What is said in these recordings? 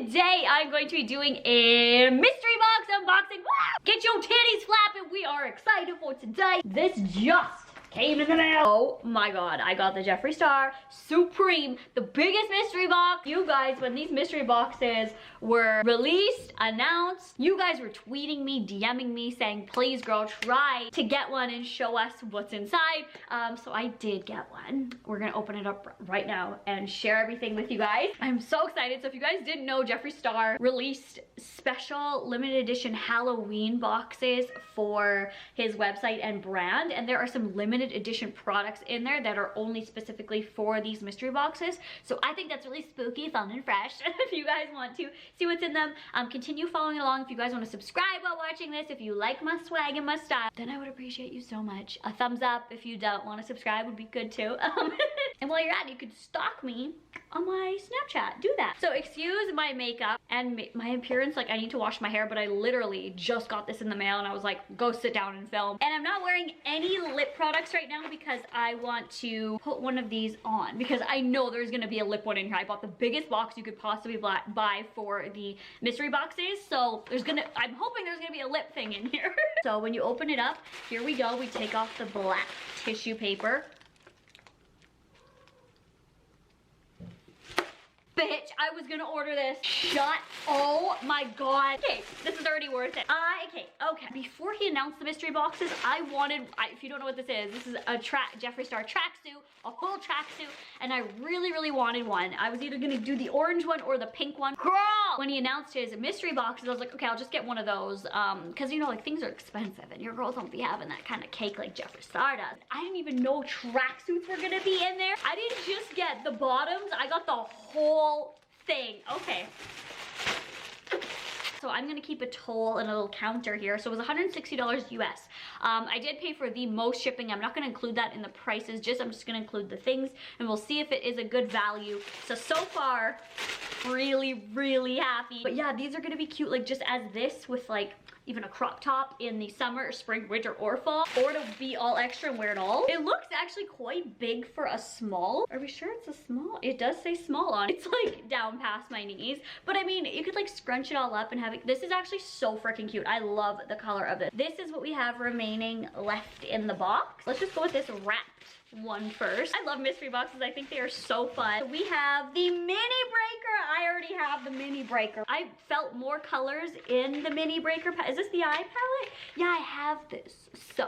today I'm going to be doing a mystery box unboxing. Wow! Get your titties flapping. We are excited for today. This just came in the mail. Oh my god, I got the Jeffree Star Supreme, the biggest mystery box. You guys, when these mystery boxes were released, announced, you guys were tweeting me, DMing me, saying, please girl, try to get one and show us what's inside. So I did get one. We're gonna open it up right now and share everything with you guys. I'm so excited. So if you guys didn't know, Jeffree Star released special limited edition Halloween boxes for his website and brand, and there are some limited edition products in there that are only specifically for these mystery boxes. So I think that's really spooky, fun, and fresh. If you guys want to see what's in them, continue following along. If you guys want to subscribe while watching this, if you like my swag and my style, then I would appreciate you so much. A thumbs up if you don't want to subscribe would be good too. And while you're at it, you could stalk me on my Snapchat. Do that. So excuse my makeup and my appearance. Like, I need to wash my hair, but I literally just got this in the mail and I was like, go sit down and film. And I'm not wearing any lip products right now because I want to put one of these on, because I know there's gonna be a lip one in here. I bought the biggest box you could possibly buy for the mystery boxes. So I'm hoping there's gonna be a lip thing in here. So when you open it up, here we go. We take off the black tissue paper. Bitch, I was gonna order this. Shut. Oh my god. Okay, this is already worth it. Okay. Before he announced the mystery boxes, if you don't know what this is a Jeffree Star tracksuit, a full tracksuit, and I really wanted one. I was either gonna do the orange one or the pink one. Girl! When he announced his mystery boxes, I was like, okay, I'll just get one of those. Cause you know, like, things are expensive and your girls don't be having that kind of cake like Jeffree Star does. I didn't even know tracksuits were gonna be in there. I didn't just get the bottoms, I got the whole thing. Okay. So I'm gonna keep a toll and a little counter here. So it was $160 US. I did pay for the most shipping. I'm not gonna include that in the prices. I'm just gonna include the things and we'll see if it is a good value. So far, really happy. But yeah, these are gonna be cute, like just as this with like even a crop top in the summer, spring, winter, or fall, or to be all extra and wear it all. It looks actually quite big for a small. Are we sure it's a small? It does say small on it. It's like down past my knees. But I mean, you could like scrunch it all up and have it. This is actually so freaking cute. I love the color of it. This is what we have remaining left in the box. Let's just go with this wrapped one first. I love mystery boxes. I think they are so fun. So we have the mini breaker. I already have the mini breaker. I felt more colors in the mini breaker. Is this the eye palette? Yeah, I have this. So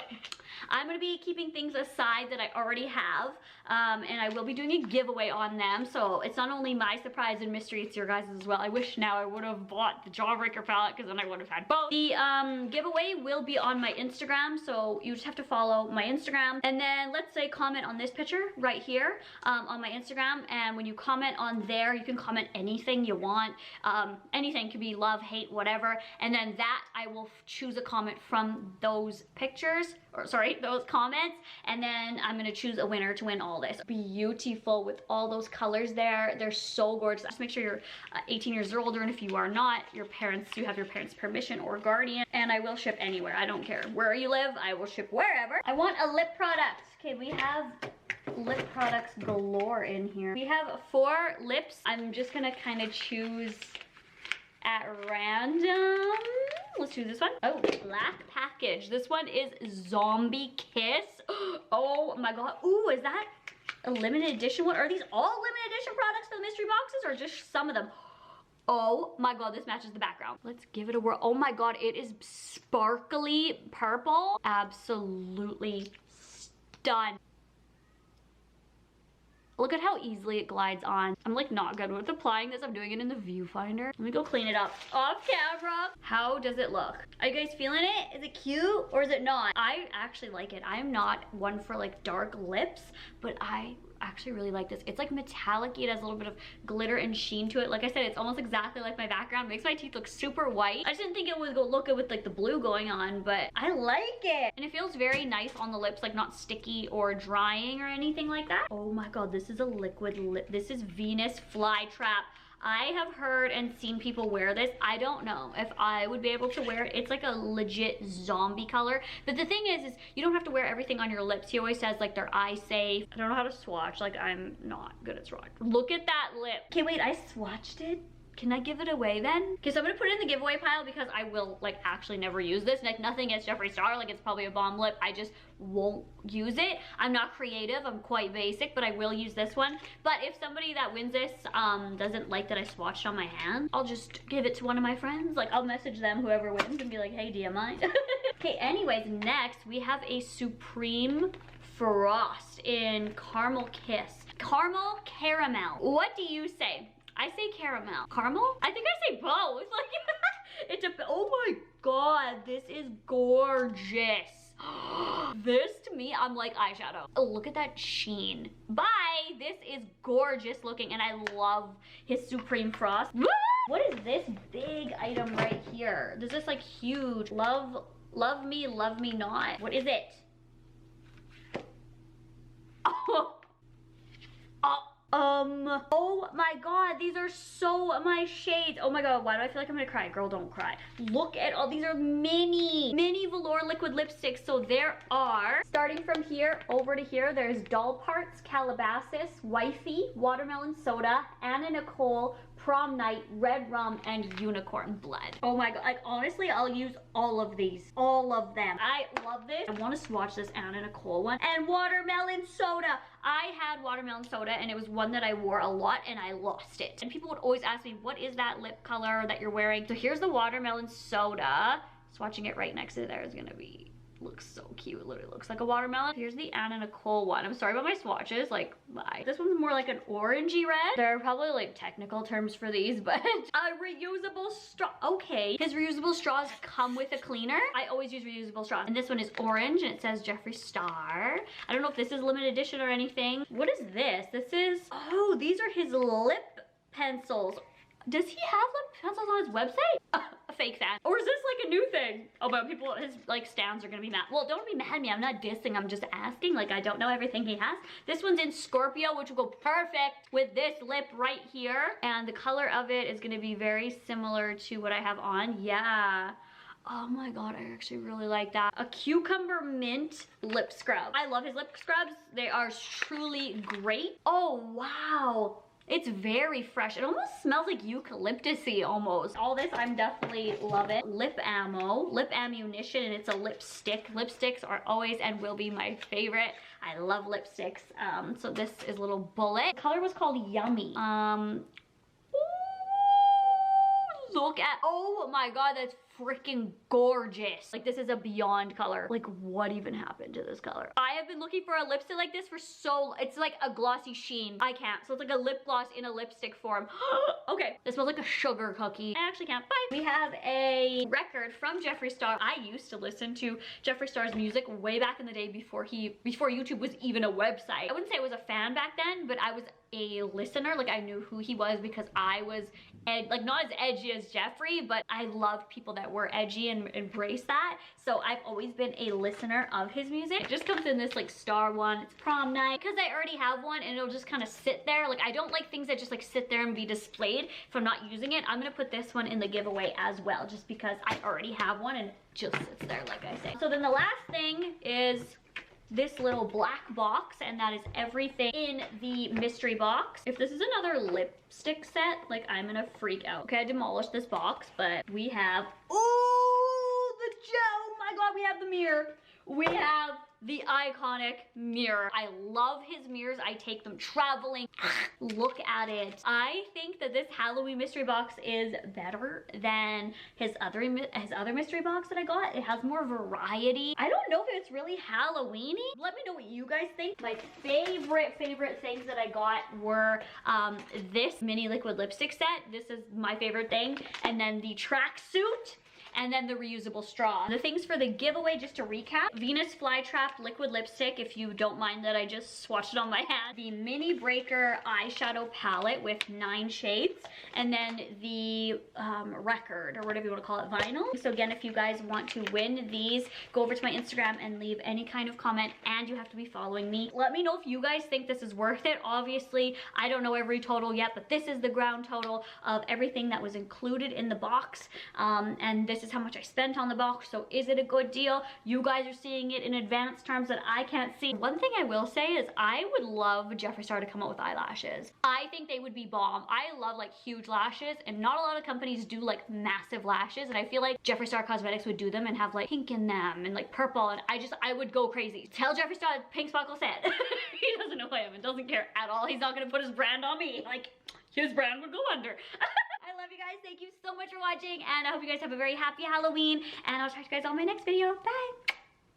I'm gonna be keeping things aside that I already have, and I will be doing a giveaway on them. So it's not only my surprise and mystery, it's your guys' as well. I wish now I would have bought the Jawbreaker palette because then I would have had both. The giveaway will be on my Instagram, so you just have to follow my Instagram. And then let's say comment on this picture right here on my Instagram, and when you comment on there, you can comment anything you want. Anything could be love, hate, whatever. And then that I will choose a comment from those pictures, or sorry, those comments, and then I'm gonna choose a winner to win all this. Beautiful with all those colors there. They're so gorgeous. Just make sure you're 18 years or older, and if you are not, you have your parents' permission or guardian, and I will ship anywhere. I don't care where you live, I will ship wherever. I want a lip product. Okay, we have lip products galore in here. We have 4 lips. I'm just gonna kind of choose at random. Let's choose this one. Oh, black package. This one is Zombie Kiss. Oh my god. Ooh, is that a limited edition one? Are these all limited edition products for the mystery boxes, or just some of them? Oh my god, this matches the background. Let's give it a whirl. Oh my god, it is sparkly purple. Absolutely stunning. Look at how easily it glides on. I'm like not good with applying this. I'm doing it in the viewfinder. Let me go clean it up off camera. How does it look? Are you guys feeling it? Is it cute or is it not? I actually like it. I'm not one for like dark lips, but I actually really like this. It's like metallic. It has a little bit of glitter and sheen to it. Like I said, it's almost exactly like my background. It makes my teeth look super white. I just didn't think it would go look good with like the blue going on, but I like it. And it feels very nice on the lips, like not sticky or drying or anything like that. Oh my god, this is a liquid lip. This is Venus Flytrap. I have heard and seen people wear this. I don't know if I would be able to wear it. It's like a legit zombie color. But the thing is you don't have to wear everything on your lips. He always says like they're eye safe. I don't know how to swatch. Like I'm not good at swatch. Look at that lip. Okay, wait, I swatched it. can I give it away then? Okay, so I'm gonna put it in the giveaway pile because I will like actually never use this. Like nothing against Jeffree Star, like it's probably a bomb lip. I just won't use it. I'm not creative, I'm quite basic, but I will use this one. But if somebody that wins this doesn't like that I swatched on my hand, I'll just give it to one of my friends. Like I'll message them, whoever wins, and be like, hey, do you mind? Okay, anyways, next we have a Supreme Frost in Caramel Kiss. Caramel Caramel. What do you say? I say caramel. Caramel? I think I say both. Like, it's a, oh my god, this is gorgeous. This to me, I'm like eyeshadow. Oh, look at that sheen. Bye. This is gorgeous looking and I love his Supreme Frost. What is this big item right here? This is like huge. Love me not. What is it? Oh. Oh my god, these are so my shades. Oh my god, why do I feel like I'm gonna cry? Girl, don't cry. Look at all, these are mini velour liquid lipsticks. So there are, starting from here over to here, there's Doll Parts, Calabasas, Wifey, Watermelon Soda, Anna Nicole, Prom Night, Red Rum, and Unicorn Blood. Oh my god, like honestly, I'll use all of these. All of them. I love this. I want to swatch this Anna Nicole one. And Watermelon Soda. I had Watermelon Soda and it was one that I wore a lot and I lost it. And people would always ask me, what is that lip color that you're wearing? So here's the Watermelon Soda. Swatching it right next to there is gonna be, looks so cute. It literally looks like a watermelon. Here's the Anna Nicole one. I'm sorry about my swatches, like, bye. This one's more like an orangey red. There are probably like technical terms for these, but a reusable straw. Okay, his reusable straws come with a cleaner. I always use reusable straws. And this one is orange and it says Jeffree Star. I don't know if this is limited edition or anything. What is this? This is, oh, these are his lip pencils. Does he have lip pencils on his website? A fake fan. Or is this like a new thing? Oh, but people, his like stands are gonna be mad. Well, don't be mad at me. I'm not dissing. I'm just asking. Like, I don't know everything he has. This one's in Scorpio, which will go perfect with this lip right here. And the color of it is gonna be very similar to what I have on. Yeah. Oh my god, I actually really like that. A cucumber mint lip scrub. I love his lip scrubs. They are truly great. Oh, wow. It's very fresh. It almost smells like eucalyptus-y almost. All this I'm definitely loving. Lip ammo, lip ammunition, and it's a lipstick. Lipsticks are always and will be my favorite. I love lipsticks. So this is a little bullet. The color was called Yummy. Look at, oh my god, that's freaking gorgeous. Like, this is a beyond color. Like, what even happened to this color? I have been looking for a lipstick like this for so, it's like a glossy sheen. I can't. So it's like a lip gloss in a lipstick form. Okay, this smells like a sugar cookie. I actually can't. Bye. We have a record from Jeffree Star. I used to listen to Jeffree Star's music way back in the day before YouTube was even a website. I wouldn't say I was a fan back then, but I was a listener. Like, I knew who he was because I was like not as edgy as Jeffree, but I loved people that were edgy and embrace that. So I've always been a listener of his music. It just comes in this like star one. It's Prom Night because I already have one and it'll just kind of sit there. Like, I don't like things that just like sit there and be displayed if I'm not using it. I'm gonna put this one in the giveaway as well, just because I already have one and it just sits there, like I say. So then the last thing is this little black box, and that is everything in the mystery box. If this is another lipstick set, like, I'm gonna freak out. Okay, I demolished this box, but we have, oh, the gel, oh my god, we have the mirror. We have the iconic mirror. I love his mirrors. I take them traveling. Look at it. I think that this Halloween mystery box is better than his other mystery box that I got. It has more variety. I don't know if it's really Halloween-y. Let me know what you guys think. My favorite things that I got were this mini liquid lipstick set. This is my favorite thing. And then the Tracksuit. And then the reusable straw. The things for the giveaway, just to recap: Venus Flytrap liquid lipstick, if you don't mind that I just swatched it on my hand. The Mini Breaker eyeshadow palette with 9 shades. And then the record, or whatever you want to call it, vinyl. So again, if you guys want to win these, go over to my Instagram and leave any kind of comment, and you have to be following me. Let me know if you guys think this is worth it. Obviously, I don't know every total yet, but this is the ground total of everything that was included in the box. And this this is how much I spent on the box, so is it a good deal? You guys are seeing it in advanced terms that I can't see. One thing I will say is I would love Jeffree Star to come out with eyelashes. I think they would be bomb. I love like huge lashes, and not a lot of companies do like massive lashes, and I feel like Jeffree Star Cosmetics would do them and have like pink in them and like purple, and I would go crazy. Tell Jeffree Star Pink Sparkle said. He doesn't know who I am and doesn't care at all. He's not gonna put his brand on me. Like, his brand would go under. I love you guys. Thank you so much for watching, and I hope you guys have a very happy Halloween, and I'll talk to you guys on my next video. Bye.